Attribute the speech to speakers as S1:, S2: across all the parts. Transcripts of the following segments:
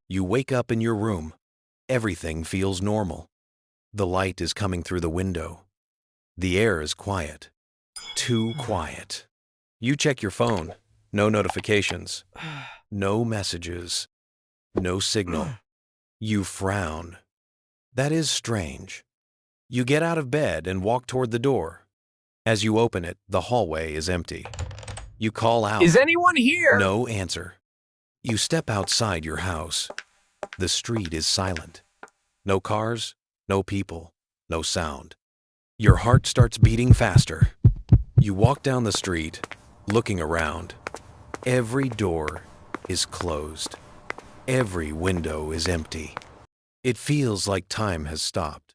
S1: You wake up in your room. Everything feels normal. The light is coming through the window. The air is quiet. Too quiet. You check your phone. No notifications. No messages. No signal. You frown. That is strange. You get out of bed and walk toward the door. As you open it, the hallway is empty. You call out.
S2: Is anyone here?
S1: No answer. You step outside your house. The street is silent. No cars, no people, no sound. Your heart starts beating faster. You walk down the street, looking around. Every door is closed. Every window is empty. It feels like time has stopped.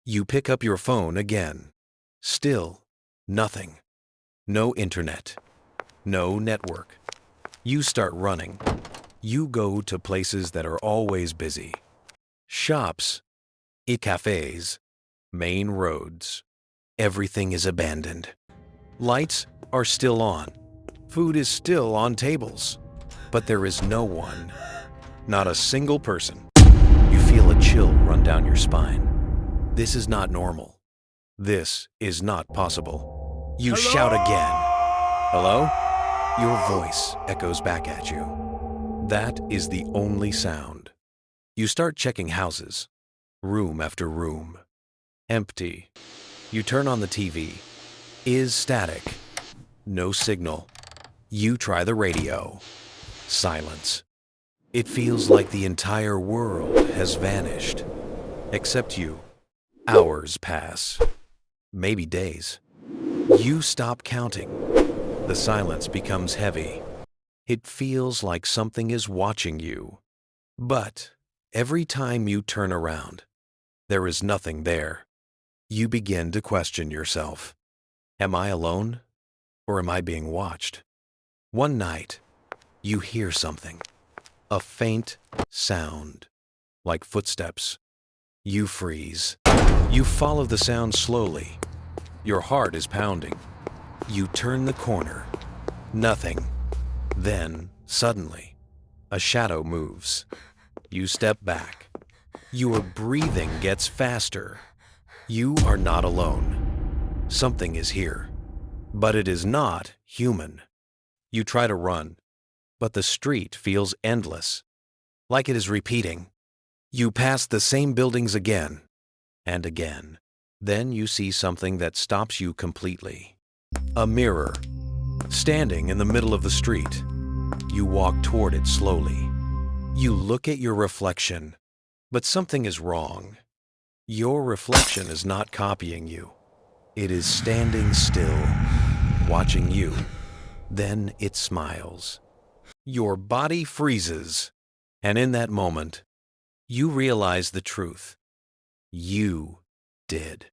S1: You pick up your phone again. Still, nothing. No internet. No network. You start running. You go to places that are always busy. Shops, cafes, main roads. Everything is abandoned. Lights are still on. Food is still on tables. But there is no one. Not a single person. You feel a chill run down your spine. This is not normal. This is not possible. You shout again. Hello? Your voice echoes back at you. That is the only sound. You start checking houses, room after room. Empty. You turn on the TV. Is static. No signal. You try the radio. Silence. It feels like the entire world has vanished. Except you. Hours pass. Maybe days. You stop counting. The silence becomes heavy. It feels like something is watching you. But every time you turn around, there is nothing there. You begin to question yourself. Am I alone? Or am I being watched? One night, you hear something. A faint sound, like footsteps. You freeze. You follow the sound slowly. Your heart is pounding. You turn the corner. Nothing. Then, suddenly, a shadow moves. You step back. Your breathing gets faster. You are not alone. Something is here. But it is not human. You try to run, but the street feels endless, like it is repeating. You pass the same buildings again and again. Then you see something that stops you completely. A mirror, standing in the middle of the street. You walk toward it slowly. You look at your reflection, but something is wrong. Your reflection is not copying you. It is standing still, watching you. Then it smiles. Your body freezes, and in that moment, you realize the truth. You did.